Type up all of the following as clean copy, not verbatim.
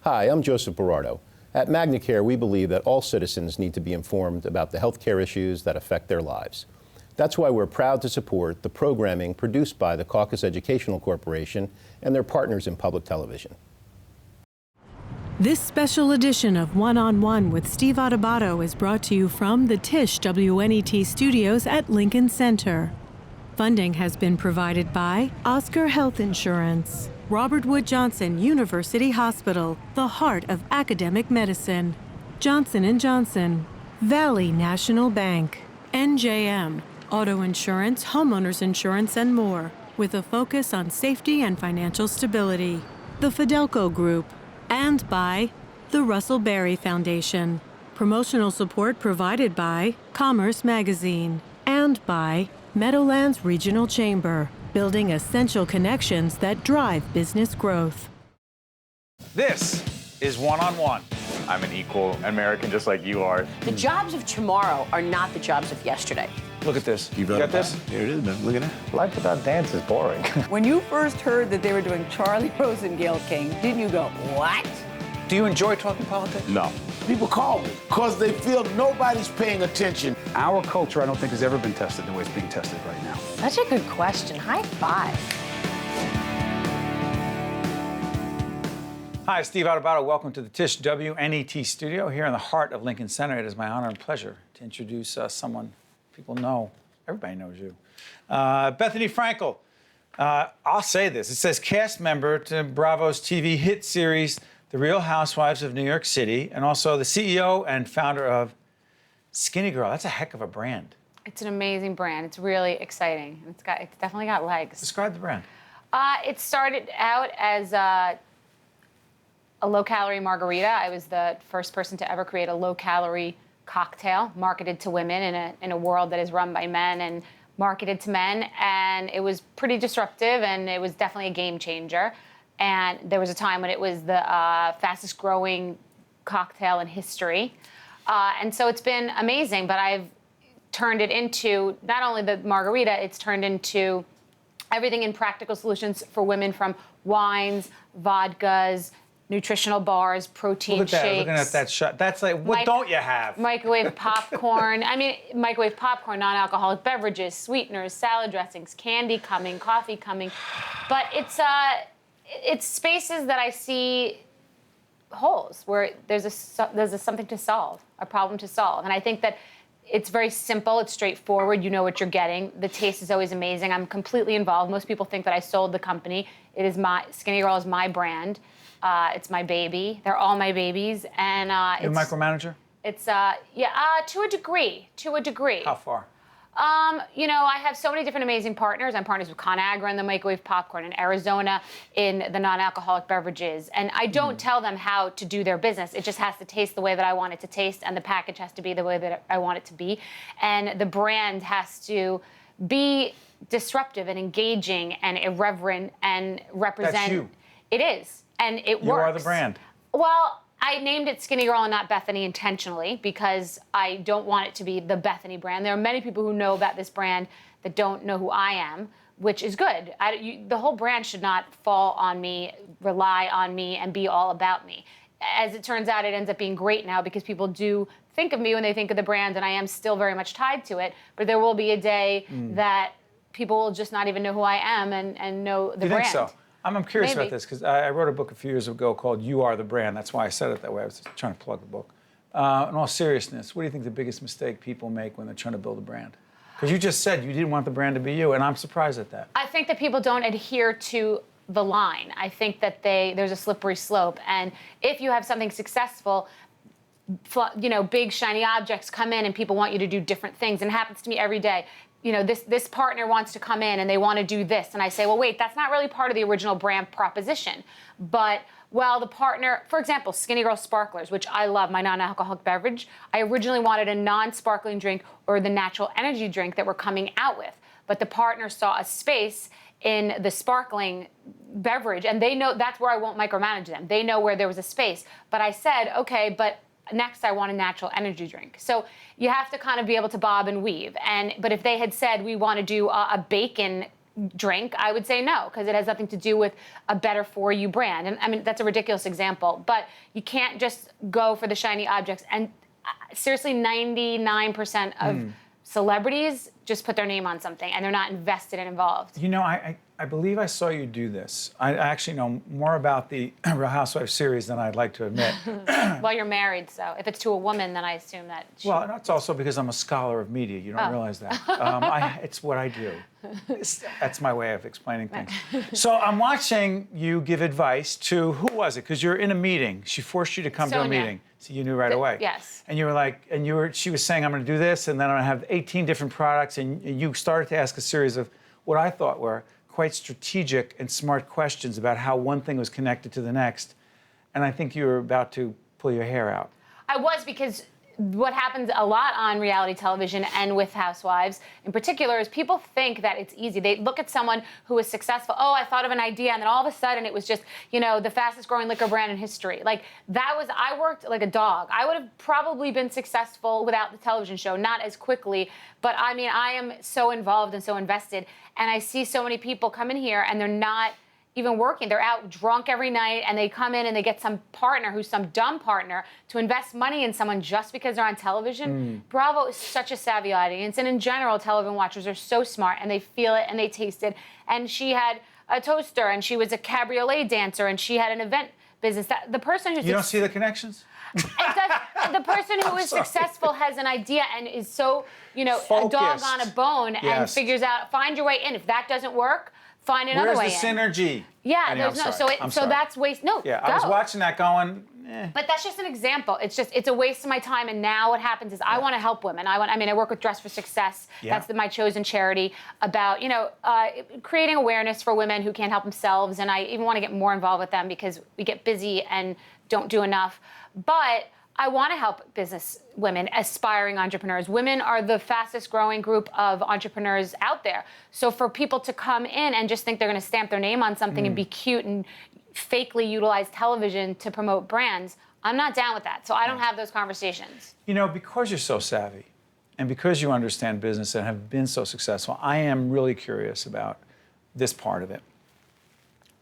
Hi, I'm Joseph Berardo. At MagnaCare, we believe that all citizens need to be informed about the healthcare issues that affect their lives. That's why we're proud to support the programming produced by the Caucus Educational Corporation and their partners in public television. This special edition of One-on-One with Steve Adubato is brought to you from the Tisch WNET studios at Lincoln Center. Funding has been provided by Oscar Health Insurance, Robert Wood Johnson University Hospital, the heart of academic medicine, Johnson & Johnson, Valley National Bank, NJM, auto insurance, homeowners insurance, and more, with a focus on safety and financial stability, the Fidelco Group, and by the Russell Berry Foundation. Promotional support provided by Commerce Magazine and by Meadowlands Regional Chamber, building essential connections that drive business growth. This is One-on-One. I'm an equal American just like you are. The jobs of tomorrow are not the jobs of yesterday. Look at this. You got this? Here it is, man. Look at that. Life without dance is boring. When you first heard that they were doing Charlie Rose and Gayle King, didn't you go, what? Do you enjoy talking politics? No. People call me because they feel nobody's paying attention. Our culture, I don't think, has ever been tested the way it's being tested right now. Such a good question. High five. Hi, Steve Adubato. Welcome to the Tisch WNET studio here in the heart of Lincoln Center. It is my honor and pleasure to introduce someone people know. Everybody knows you. Bethenny Frankel. I'll say this. It says cast member to Bravo's TV hit series, The Real Housewives of New York City, and also the CEO and founder of Skinny Girl. That's a heck of a brand. It's an amazing brand. It's really exciting. It's definitely got legs. Describe the brand. It started out as a low-calorie margarita. I was the first person to ever create a low-calorie cocktail marketed to women in a world that is run by men and marketed to men. And it was pretty disruptive, and it was definitely a game changer. And there was a time when it was the fastest-growing cocktail in history. And so it's been amazing, but I've turned it into not only the margarita, it's turned into everything in practical solutions for women, from wines, vodkas, nutritional bars, protein Look at that. shakes. Looking at that shot. That's like, what don't you have? Microwave popcorn. Microwave popcorn, non-alcoholic beverages, sweeteners, salad dressings, candy coming, coffee coming. But it's spaces that I see holes where there's something to solve, a problem to solve. And I think that it's very simple, it's straightforward, you know what you're getting. The taste is always amazing. I'm completely involved. Most people think that I sold the company. Skinny Girl is my brand. It's my baby. They're all my babies. And You're a micromanager? It's, to a degree. How far? I have so many different amazing partners. I'm partners with ConAgra in the microwave popcorn, in Arizona in the non-alcoholic beverages. And I don't tell them how to do their business. It just has to taste the way that I want it to taste, and the package has to be the way that I want it to be. And the brand has to be disruptive and engaging and irreverent and represent. That's you. It is. And it works. You are the brand. Well, I named it Skinny Girl and not Bethenny intentionally because I don't want it to be the Bethenny brand. There are many people who know about this brand that don't know who I am, which is good. The whole brand should not fall on me, rely on me, and be all about me. As it turns out, it ends up being great now because people do think of me when they think of the brand, and I am still very much tied to it. But there will be a day that people will just not even know who I am and know the brand. Do you think so? I'm curious Maybe. about this because I wrote a book a few years ago called You Are the Brand. That's why I said it that way. I was trying to plug the book. In all seriousness, what do you think the biggest mistake people make when they're trying to build a brand? Because you just said you didn't want the brand to be you, and I'm surprised at that. I think that people don't adhere to the line. I think that there's a slippery slope. And if you have something successful, big shiny objects come in and people want you to do different things. And it happens to me every day. This partner wants to come in and they want to do this. And I say, well, wait, that's not really part of the original brand proposition. But, the partner, for example, Skinny Girl Sparklers, which I love, my non-alcoholic beverage, I originally wanted a non-sparkling drink or the natural energy drink that we're coming out with. But the partner saw a space in the sparkling beverage, and they know that's where I won't micromanage them. They know where there was a space. But I said, okay, but next I want a natural energy drink. So you have to kind of be able to bob and weave. But if they had said we want to do a bacon drink, I would say no, because it has nothing to do with a better for you brand. And I mean, that's a ridiculous example, but you can't just go for the shiny objects. And seriously, 99% of celebrities just put their name on something and they're not invested and involved. You know, I believe I saw you do this. I actually know more about the Real Housewives series than I'd like to admit. Well, you're married, so if it's to a woman, then I assume that Well, that's also because I'm a scholar of media. You don't realize that. It's what I do. That's my way of explaining things. So I'm watching you give advice to, who was it? Because you're in a meeting. She forced you to come to a Sonia. meeting. So you knew right away. Yes. And you were like, she was saying, I'm going to do this, and then I'm going to have 18 different products. And you started to ask a series of what I thought were quite strategic and smart questions about how one thing was connected to the next. And I think you were about to pull your hair out. I was, because what happens a lot on reality television and with Housewives in particular is people think that it's easy. They look at someone who is successful. Oh, I thought of an idea, and then all of a sudden it was just, the fastest growing liquor brand in history. Like, I worked like a dog. I would have probably been successful without the television show, not as quickly, but I mean, I am so involved and so invested, and I see so many people come in here and they're not even working. They're out drunk every night, and they come in and they get some partner who's some dumb partner to invest money in someone just because they're on television. Bravo is such a savvy audience, and in general, television watchers are so smart, and they feel it and they taste it. And she had a toaster, and she was a cabriolet dancer, and she had an event business. The person who's You don't see the connections? the person who is successful has an idea and is so, a dog Focused. on a bone and Yes. figures out, find your way in. If that doesn't work, find another way Where's the in. synergy? Yeah, Anyhow, there's no. I'm So sorry. I'm sorry. that's waste. No, Yeah, go. I was watching that going, But that's just an example. It's a waste of my time. And now what happens is I want to help women. I work with Dress for Success. Yeah. That's my chosen charity about, creating awareness for women who can't help themselves. And I even want to get more involved with them because we get busy and don't do enough. But I want to help business women, aspiring entrepreneurs. Women are the fastest growing group of entrepreneurs out there. So for people to come in and just think they're going to stamp their name on something and be cute and fakely utilize television to promote brands, I'm not down with that. So I don't have those conversations. because you're so savvy and because you understand business and have been so successful, I am really curious about this part of it.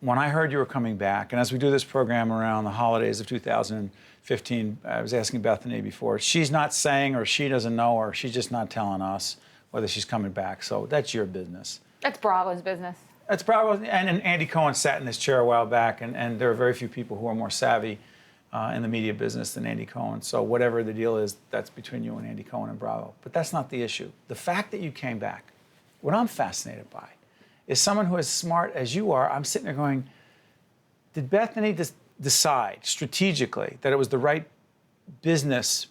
When I heard you were coming back, and as we do this program around the holidays of 2015, I was asking Bethany before, she's not saying, or she doesn't know, or she's just not telling us whether she's coming back. So that's your business. That's Bravo's business. That's probably, and Andy Cohen sat in this chair a while back, and there are very few people who are more savvy in the media business than Andy Cohen. So whatever the deal is, that's between you and Andy Cohen and Bravo. But that's not the issue. The fact that you came back, what I'm fascinated by is someone who is smart as you are. I'm sitting there going, did Bethany decide strategically that it was the right business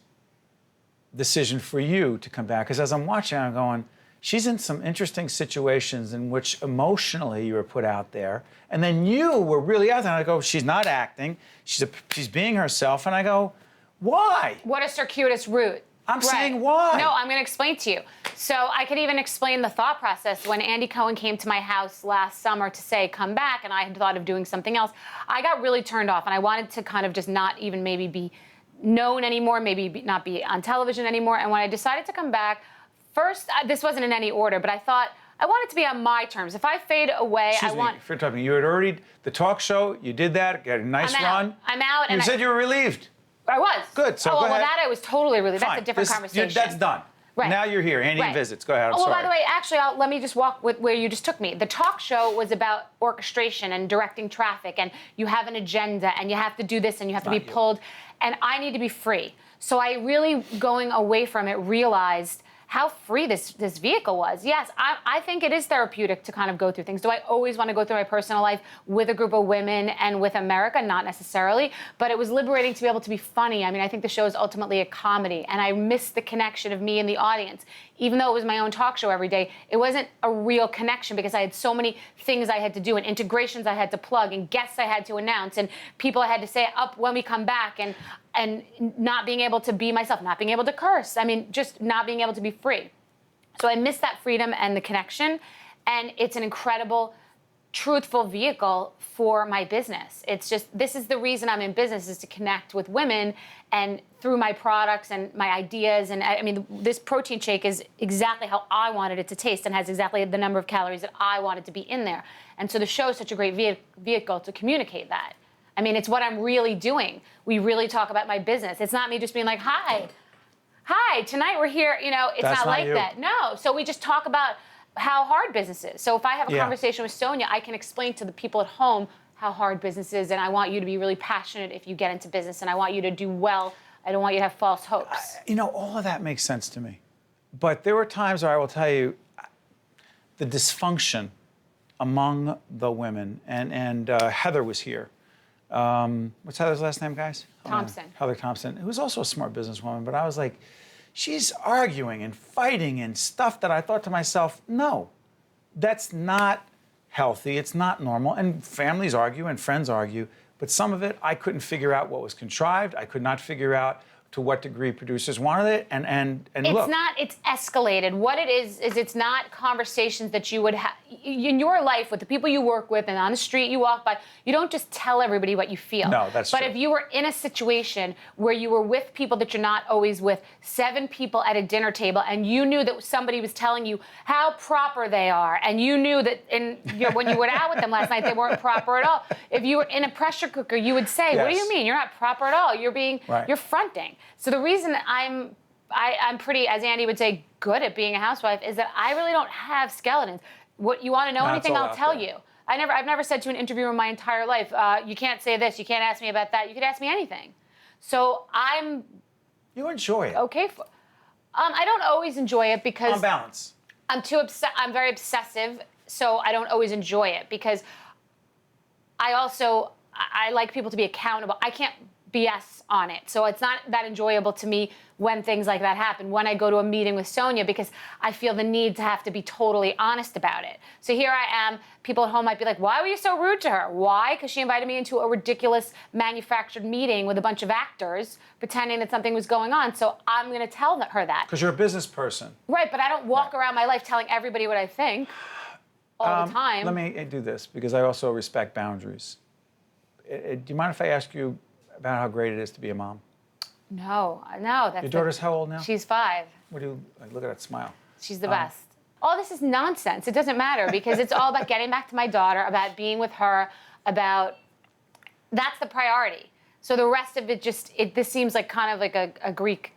decision for you to come back? Because as I'm watching, I'm going, she's in some interesting situations in which emotionally you were put out there, and then you were really out there. And I go, she's not acting, she's being herself, and I go, why? What a circuitous route. I'm saying why? No, I'm going to explain to you. So I could even explain the thought process. When Andy Cohen came to my house last summer to say, come back, and I had thought of doing something else, I got really turned off, and I wanted to kind of just not even maybe be known anymore, not be on television anymore. And when I decided to come back, first, this wasn't in any order, but I thought I want it to be on my terms. If I fade away, Excuse me, if you're talking, you had already, the talk show, you did that, got a nice run. I'm out. You And said you were relieved. I was. Good, so oh, go well, ahead. that I was totally relieved. Fine. That's a different conversation. That's done. Right. Now you're here. Andy Right. visits. Go ahead. I'm well, sorry. by the way, actually, let me just walk with where you just took me. The talk show was about orchestration and directing traffic, and you have an agenda, and you have to do this, and you have to be pulled, and I need to be free. So I really, going away from it, realized how free this vehicle was. Yes, I think it is therapeutic to kind of go through things. Do I always want to go through my personal life with a group of women and with America? Not necessarily, but it was liberating to be able to be funny. I think the show is ultimately a comedy, and I missed the connection of me and the audience. Even though it was my own talk show every day, it wasn't a real connection because I had so many things I had to do and integrations I had to plug and guests I had to announce and people I had to say up when we come back and not being able to be myself, not being able to curse. Just not being able to be free. So I missed that freedom and the connection. And it's an incredible truthful vehicle for my business. It's just, this is the reason I'm in business, is to connect with women, and through my products and my ideas. And I mean, this protein shake is exactly how I wanted it to taste and has exactly the number of calories that I wanted to be in there. And so the show is such a great vehicle to communicate that. I mean, it's what I'm really doing. We really talk about my business. It's not me just being like, hi, tonight we're here. You know, it's That's not not like you. that. No. So we just talk about how hard business is. So if I have a Yeah. conversation with Sonia, I can explain to the people at home how hard business is, and I want you to be really passionate if you get into business, and I want you to do well. I don't want you to have false hopes. You know, all of that makes sense to me. But there were times where I will tell you the dysfunction among the women, and Heather was here. What's Heather's last name, guys? Thompson. Heather Thompson, who was also a smart businesswoman, but I was like, she's arguing and fighting and stuff that I thought to myself, no, that's not healthy. It's not normal. And families argue and friends argue, but some of it I couldn't figure out what was contrived. I could not figure out to what degree producers wanted it. And It's look, not, it's escalated. What it is it's not conversations that you would have in your life with the people you work with and on the street you walk by. You don't just tell everybody what you feel. No, that's But true. if you were in a situation where you were with people that you're not always with, 7 people at a dinner table, and you knew that somebody was telling you how proper they are, and you knew that when you went out with them last night, they weren't proper at all. If you were in a pressure cooker, you would say, what do Yes. you mean? You're not proper at all. Right. You're fronting. So the reason I'm pretty, as Andy would say, good at being a housewife is that I really don't have skeletons. What you want to know No, it's anything, all I'll out tell there. you. I've never said to an interviewer in my entire life, you can't say this, you can't ask me about that, you could ask me anything. So I'm you enjoy it. okay for. I don't always enjoy it because On balance. I'm very obsessive, so I don't always enjoy it because I like people to be accountable. I can't BS on it. So it's not that enjoyable to me when things like that happen, when I go to a meeting with Sonia, because I feel the need to have to be totally honest about it. So here I am, people at home might be like, why were you so rude to her? Why? Because she invited me into a ridiculous manufactured meeting with a bunch of actors pretending that something was going on. So I'm going to tell her that. Because you're a business person. Right, but I don't walk around my life telling everybody what I think all the time. Let me do this, because I also respect boundaries. Do you mind if I ask you about how great it is to be a mom? No, that's Your daughter's how old now? She's 5. What do you, look at that smile. She's the best. All this is nonsense. It doesn't matter because it's all about getting back to my daughter, about being with her, that's the priority. So the rest of it this seems like kind of like a Greek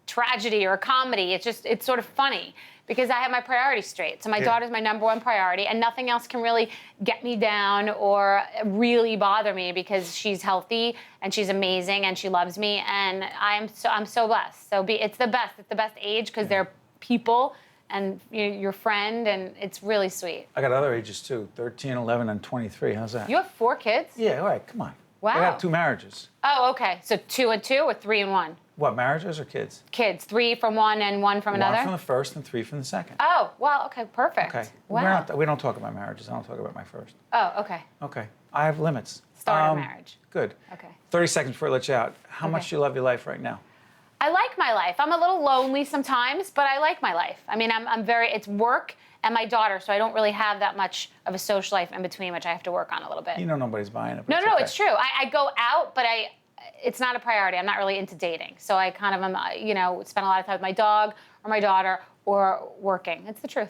tragedy or a comedy. It's sort of funny because I have my priorities straight. So my daughter's my number 1 priority, and nothing else can really get me down or really bother me because she's healthy and she's amazing and she loves me, and I'm so blessed. So it's the best age because they're people and your friend, and it's really sweet. I got other ages too, 13, 11, and 23. How's that? You have 4 kids? Yeah, all right, come on. Wow. I got 2 marriages. Oh, okay. So 2 and 2 or 3 and 1? What, marriages or kids? Kids, 3 from one and 1 from another? 1 from the first and 3 from the second. Oh, well, okay, perfect. Okay. Wow. We don't talk about marriages. I don't talk about my first. Oh, okay. Okay. I have limits. Start of marriage. Good. Okay. 30 seconds before I let you out. How much do you love your life right now? I like my life. I'm a little lonely sometimes, but I like my life. I mean, it's work and my daughter, so I don't really have that much of a social life in between, which I have to work on a little bit. You know nobody's buying it. But No, okay. it's true. I go out, but it's not a priority. I'm not really into dating. So I kind of am, spend a lot of time with my dog or my daughter or working. It's the truth.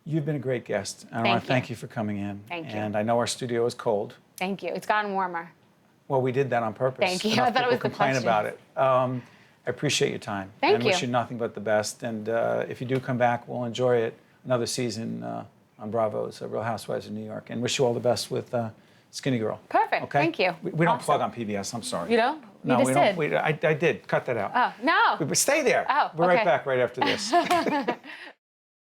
You've been a great guest. And I want to thank you for coming in. Thank you. And I know our studio is cold. Thank you. It's gotten warmer. Well, we did that on purpose. Thank you. Enough I thought it people was the complain question. about it. I appreciate your time. Thank and you. wish you nothing but the best. And if you do come back, we'll enjoy it. Another season on Bravo's Real Housewives of New York. And wish you all the best with Skinny Girl. Perfect. Okay? Thank you. We don't Awesome. plug on PBS. I'm sorry. You know? No, you we just don't. did. I did. Cut that out. Oh, no. But stay there. Oh, We're right okay. back right after this.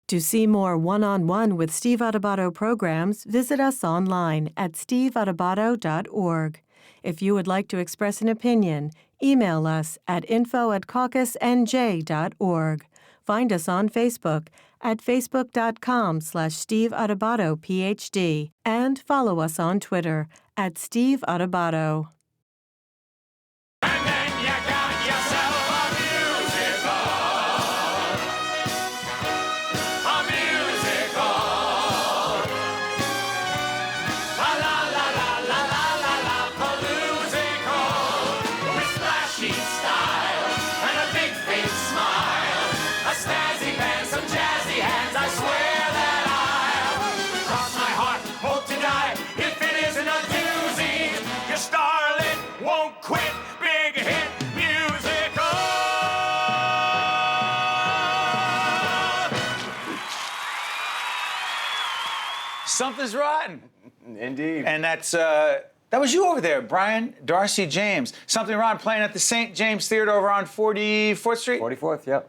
To see more one-on-one with Steve Adubato programs, visit us online at steveadubato.org. If you would like to express an opinion, email us at info@caucusnj.org. Find us on Facebook at facebook.com/Steve Adubato PhD and follow us on Twitter at Steve Adubato. Quit Big Hit Musical. Something's Rotten. Indeed. And that was you over there, Brian Darcy James. Something Rotten playing at the St. James Theater over on 44th Street. 44th, yep.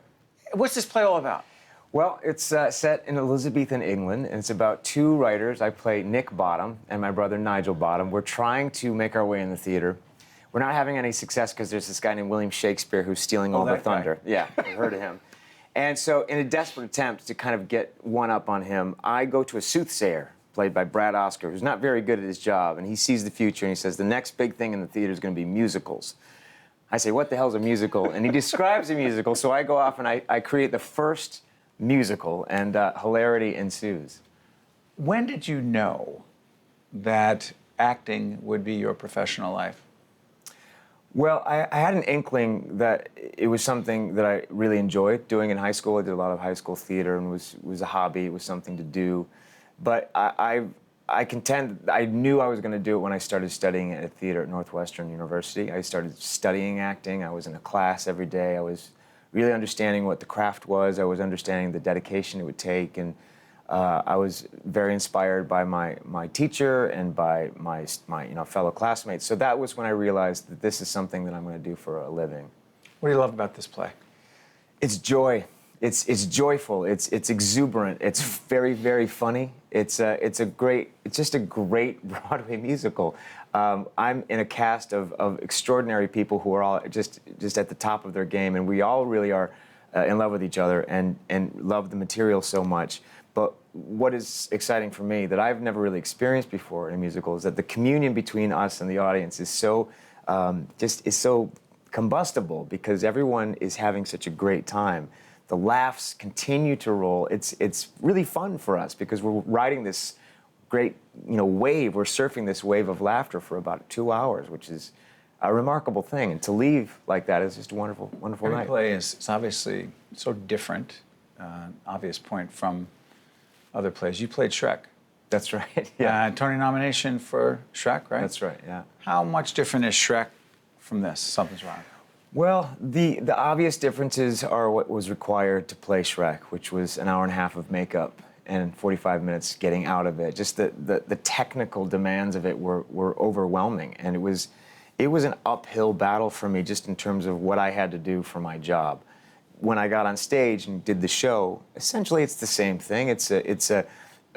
What's this play all about? Well, it's set in Elizabethan England, and it's about two writers. I play Nick Bottom and my brother Nigel Bottom. We're trying to make our way in the theater. We're not having any success because there's this guy named William Shakespeare who's stealing all the that guy. thunder. Yeah, I've heard of him. And so in a desperate attempt to kind of get one up on him, I go to a soothsayer, played by Brad Oscar, who's not very good at his job, and he sees the future, and he says, the next big thing in the theater is going to be musicals. I say, what the hell's a musical? And he describes a musical, so I go off and I create the first musical, and hilarity ensues. When did you know that acting would be your professional life? Well, I had an inkling that it was something that I really enjoyed doing in high school. I did a lot of high school theater, and it was a hobby. It was something to do. But I contend I knew I was going to do it when I started studying at theater at Northwestern University. I started studying acting. I was in a class every day. I was really understanding what the craft was. I was understanding the dedication it would take, and I was very inspired by my teacher and by my fellow classmates. So that was when I realized that this is something that I'm going to do for a living. What do you love about this play? It's joy. It's joyful. It's exuberant. It's very, very funny. It's just a great Broadway musical. I'm in a cast of extraordinary people who are all just at the top of their game, and we all really are in love with each other and love the material so much. But what is exciting for me that I've never really experienced before in a musical is that the communion between us and the audience is so so combustible because everyone is having such a great time. The laughs continue to roll. It's really fun for us because we're riding this great wave. We're surfing this wave of laughter for about 2 hours, which is a remarkable thing. And to leave like that is just a wonderful, wonderful Every night. play is obviously so different, obvious point from other plays. You played Shrek. That's right. Yeah. Tony nomination for Shrek, right? That's right. Yeah. How much different is Shrek from this? Something's Wrong. Well, the obvious differences are what was required to play Shrek, which was an hour and a half of makeup and 45 minutes getting out of it. Just the technical demands of it were overwhelming, and it was an uphill battle for me just in terms of what I had to do for my job. When I got on stage and did the show, essentially it's the same thing. It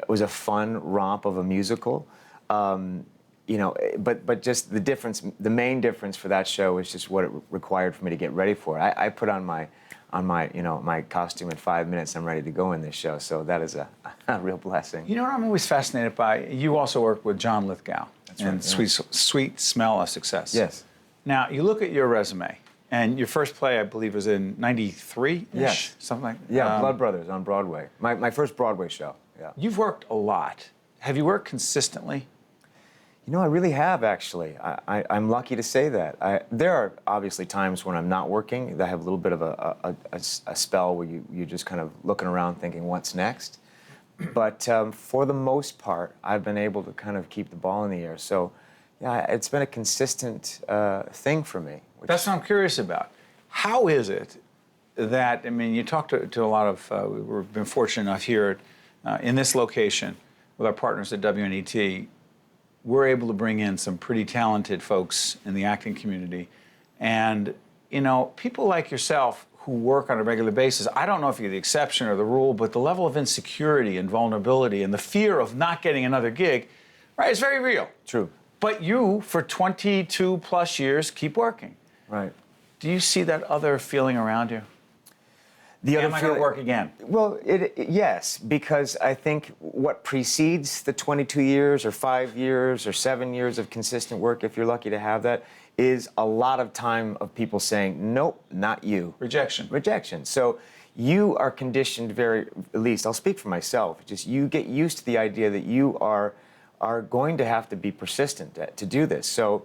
was a fun romp of a musical. But just the difference, the main difference for that show is just what it required for me to get ready for it. I put on my costume in 5 minutes. I'm ready to go in this show. So that is a real blessing. You know what I'm always fascinated by? You also work with John Lithgow. That's and right, yeah. Sweet Smell of Success. Yes. Now, you look at your resume, and your first play, I believe, was in 93-ish? Yes. Something like that. Yeah, Blood Brothers on Broadway. My first Broadway show. Yeah. You've worked a lot. Have you worked consistently? I really have, actually. I'm lucky to say that. There are obviously times when I'm not working that have a little bit of a spell where you're just kind of looking around thinking, what's next? But for the most part, I've been able to kind of keep the ball in the air. So, yeah, it's been a consistent thing for me. That's what I'm curious about. How is it that, you talk to a lot of, we've been fortunate enough here in this location with our partners at WNET, we're able to bring in some pretty talented folks in the acting community. And, people like yourself who work on a regular basis, I don't know if you're the exception or the rule, but the level of insecurity and vulnerability and the fear of not getting another gig, right, is very real. True. But you, for 22 plus years, keep working. Right. Do you see that other feeling around you? Am I going to work again? Well, yes, because I think what precedes the 22 years or 5 years or 7 years of consistent work, if you're lucky to have that, is a lot of time of people saying, nope, not you. Rejection. Rejection. So you are conditioned at least I'll speak for myself, just you get used to the idea that you are going to have to be persistent to do this. So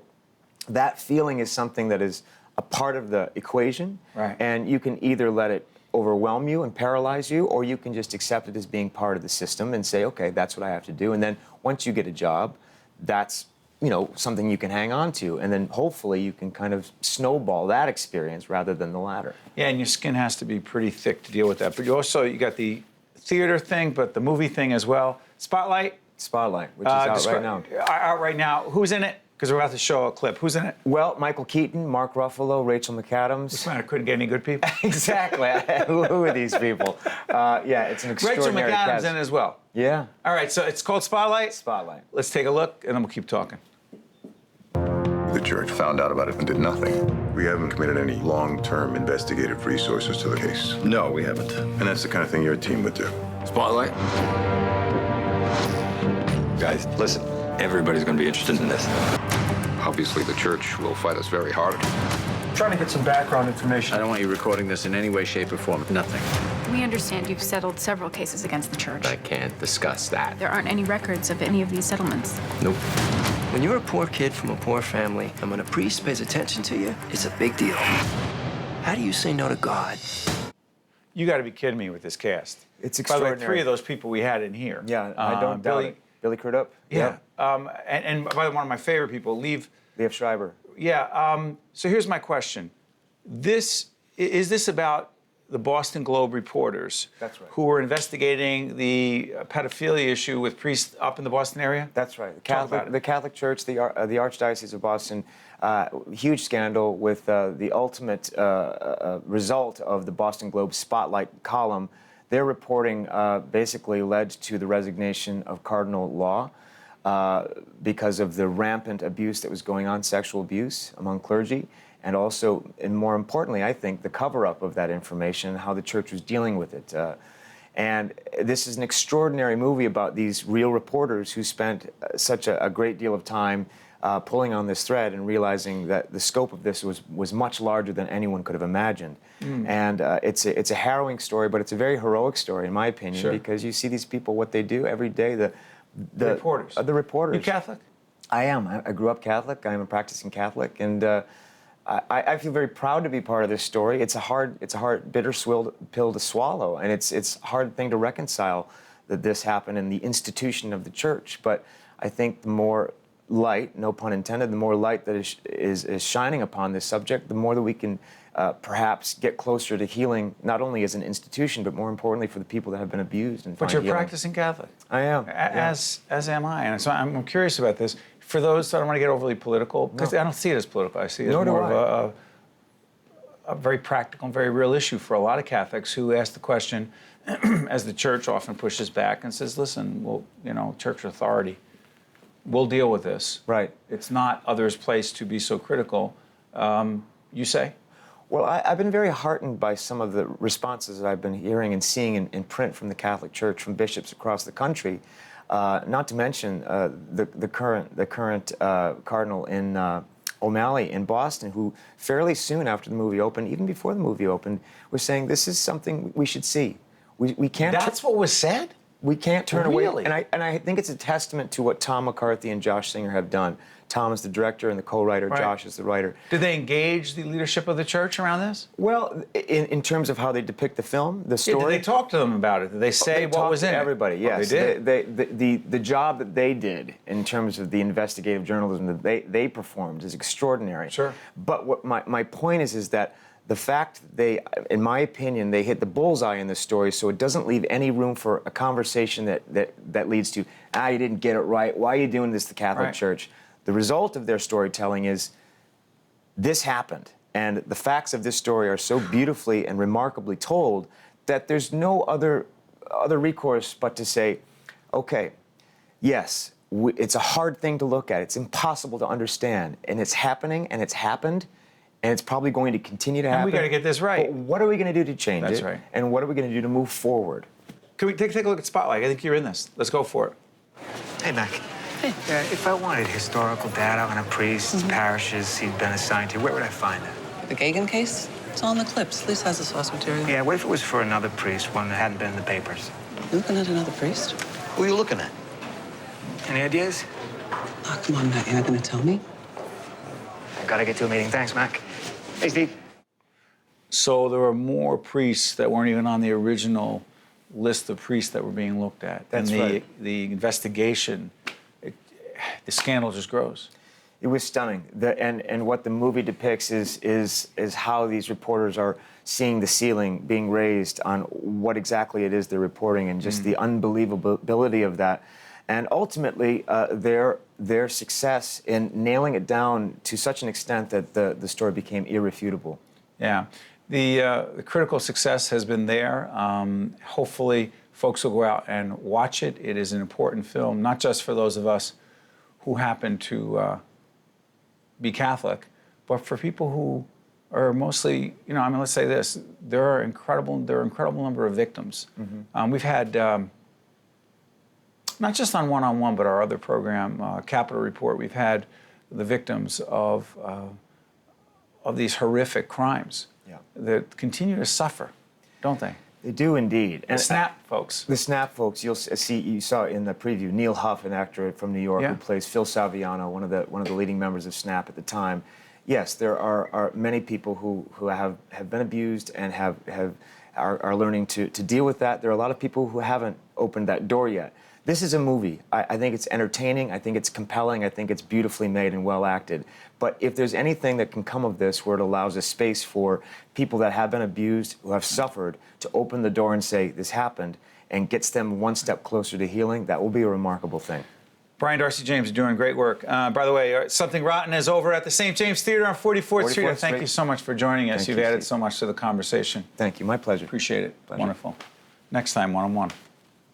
that feeling is something that is a part of the equation. Right. And you can either let it overwhelm you and paralyze you, or you can just accept it as being part of the system and say, okay, that's what I have to do. And then once you get a job, that's something you can hang on to, and then hopefully you can kind of snowball that experience rather than the latter. Yeah, and your skin has to be pretty thick to deal with that. But you got the theater thing, but the movie thing as well. Spotlight, which is out right now. Out right now. Who's in it? Because we're about to show a clip. Who's in it? Well, Michael Keaton, Mark Ruffalo, Rachel McAdams. This man, I couldn't get any good people. Exactly. Who are these people? Yeah, it's an extraordinary Rachel McAdams cast. in it as well. Yeah. All right, so it's called Spotlight. Spotlight. Let's take a look, and then we'll keep talking. The church found out about it and did nothing. We haven't committed any long-term investigative resources to the case. No, we haven't. And that's the kind of thing your team would do. Spotlight? Guys, listen. Everybody's going to be interested in this. Obviously, the church will fight us very hard. I'm trying to get some background information. I don't want you recording this in any way, shape, or form. Nothing. We understand you've settled several cases against the church. I can't discuss that. There aren't any records of any of these settlements. Nope. When you're a poor kid from a poor family, and when a priest pays attention to you, it's a big deal. How do you say no to God? You got to be kidding me with this cast. It's By the way, extraordinary. 3 of those people we had in here. Yeah, I don't doubt it. Billy Crudup. Yeah. And by the way, one of my favorite people, Liev Schreiber. Yeah. So here's my question: is this about the Boston Globe reporters? That's right. Who were investigating the pedophilia issue with priests up in the Boston area? That's right. Talk about it. The Catholic Church, the Archdiocese of Boston, huge scandal with the ultimate result of the Boston Globe Spotlight column. Their reporting basically led to the resignation of Cardinal Law because of the rampant abuse that was going on, sexual abuse among clergy, and also, and more importantly, I think, the cover-up of that information and how the church was dealing with it. And this is an extraordinary movie about these real reporters who spent such a great deal of time pulling on this thread and realizing that the scope of this was much larger than anyone could have imagined. And it's a harrowing story, but it's a very heroic story, in my opinion, because you see these people, what they do every day. The reporters. The reporters. You Catholic? I am. I grew up Catholic. I'm a practicing Catholic, and I feel very proud to be part of this story. It's a hard, bitter pill to swallow, and it's a hard thing to reconcile that this happened in the institution of the church. But I think the more light, no pun intended, the more light that is shining upon this subject, the more that we can perhaps get closer to healing, not only as an institution, but more importantly for the people that have been abused. And But you're healing. practicing Catholic. I am. As am I. And so I'm curious about this. For those, I don't want to get overly political, because I don't see it as political. I see it as more of a very practical and very real issue for a lot of Catholics who ask the question, as the church often pushes back and says, listen, well, church authority, we'll deal with this. Right. It's not others' place to be so critical. You say? Well, I've been very heartened by some of the responses that I've been hearing and seeing in print from the Catholic Church, from bishops across the country. Not to mention the current cardinal in O'Malley in Boston, who fairly soon after the movie opened, even before the movie opened, was saying this is something we should see. We can't. That's what was said? We can't turn Really? away. And I think it's a testament to what Tom McCarthy and Josh Singer have done. Tom is the director and the co-writer. Right. Josh is the writer. Did they engage the leadership of the church around this? Well, in terms of how they depict the film, the story. Yeah, did they talk to them about it? Did they say what was in it? Everybody, yes. Oh, they did. The job that they did in terms of the investigative journalism that they performed is extraordinary. Sure. But what my point is that the fact in my opinion, they hit the bullseye in this story, so it doesn't leave any room for a conversation that leads to, you didn't get it right. Why are you doing this to the Catholic Church? The result of their storytelling is this happened. And the facts of this story are so beautifully and remarkably told that there's no other recourse but to say, okay, yes, it's a hard thing to look at. It's impossible to understand. And it's happening, and it's happened, and it's probably going to continue to happen. And we got to get this right. But what are we going to do to change it? That's right. And what are we going to do to move forward? Can we take a look at Spotlight? I think you're in this. Let's go for it. Hey, Mac. Hey. If I wanted historical data on a priest's parishes he'd been assigned to, where would I find it? The Gagan case? It's all in the clips. Lisa has the source material. Yeah, what if it was for another priest, one that hadn't been in the papers? You looking at another priest? Who are you looking at? Any ideas? Oh, come on, Matt. You're not going to tell me? I gotta get to a meeting. Thanks, Mac. Hey, Steve. So there were more priests that weren't even on the original list of priests that were being looked at. That's and right. The investigation the scandal just grows. It was stunning. And what the movie depicts is how these reporters are seeing the ceiling being raised on what exactly it is they're reporting, and just the unbelievability of that. And ultimately, their success in nailing it down to such an extent that the story became irrefutable. Yeah. The critical success has been there. Hopefully, folks will go out and watch it. It is an important film, not just for those of us who happen to be Catholic, but for people who are mostly, you know, I mean, let's say this: there are an incredible number of victims. We've had not just on One-on-One, but our other program, Capitol Report. We've had the victims of these horrific crimes that continue to suffer, don't they? They do indeed. And the SNAP folks. The SNAP folks. You saw in the preview Neil Huff, an actor from New York who plays Phil Salviano, one of the leading members of SNAP at the time. Yes, there are many people who have been abused and are learning to deal with that. There are a lot of people who haven't opened that door yet. This is a movie. I think it's entertaining. I think it's compelling. I think it's beautifully made and well acted. But if there's anything that can come of this where it allows a space for people that have been abused, who have suffered, to open the door and say, this happened, and gets them one step closer to healing, that will be a remarkable thing. Brian Darcy James is doing great work. By the way, Something Rotten is over at the St. James Theater on 44th Street. Thank you so much for joining us. You've added so much to the conversation. Thank you. My pleasure. Appreciate it. Wonderful. Next time, One-on-One.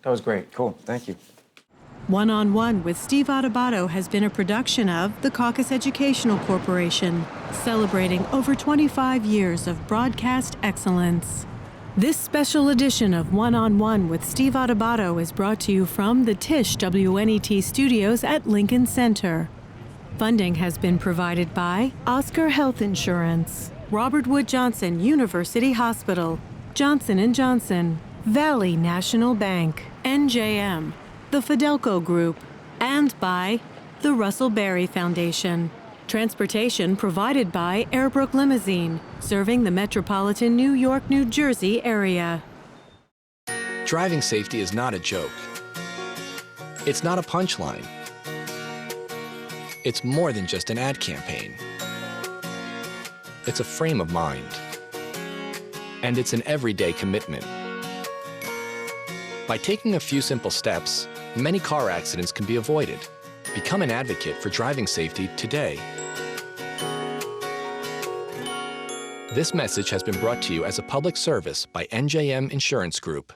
That was great. Cool. Thank you. One-on-One with Steve Adubato has been a production of the Caucus Educational Corporation, celebrating over 25 years of broadcast excellence. This special edition of One-on-One with Steve Adubato is brought to you from the Tisch WNET studios at Lincoln Center. Funding has been provided by Oscar Health Insurance, Robert Wood Johnson University Hospital, Johnson & Johnson, Valley National Bank, NJM, the Fidelco Group, and by the Russell Berry Foundation. Transportation provided by Airbrook Limousine, serving the metropolitan New York, New Jersey area. Driving safety is not a joke. It's not a punchline. It's more than just an ad campaign. It's a frame of mind. And it's an everyday commitment. By taking a few simple steps, many car accidents can be avoided. Become an advocate for driving safety today. This message has been brought to you as a public service by NJM Insurance Group.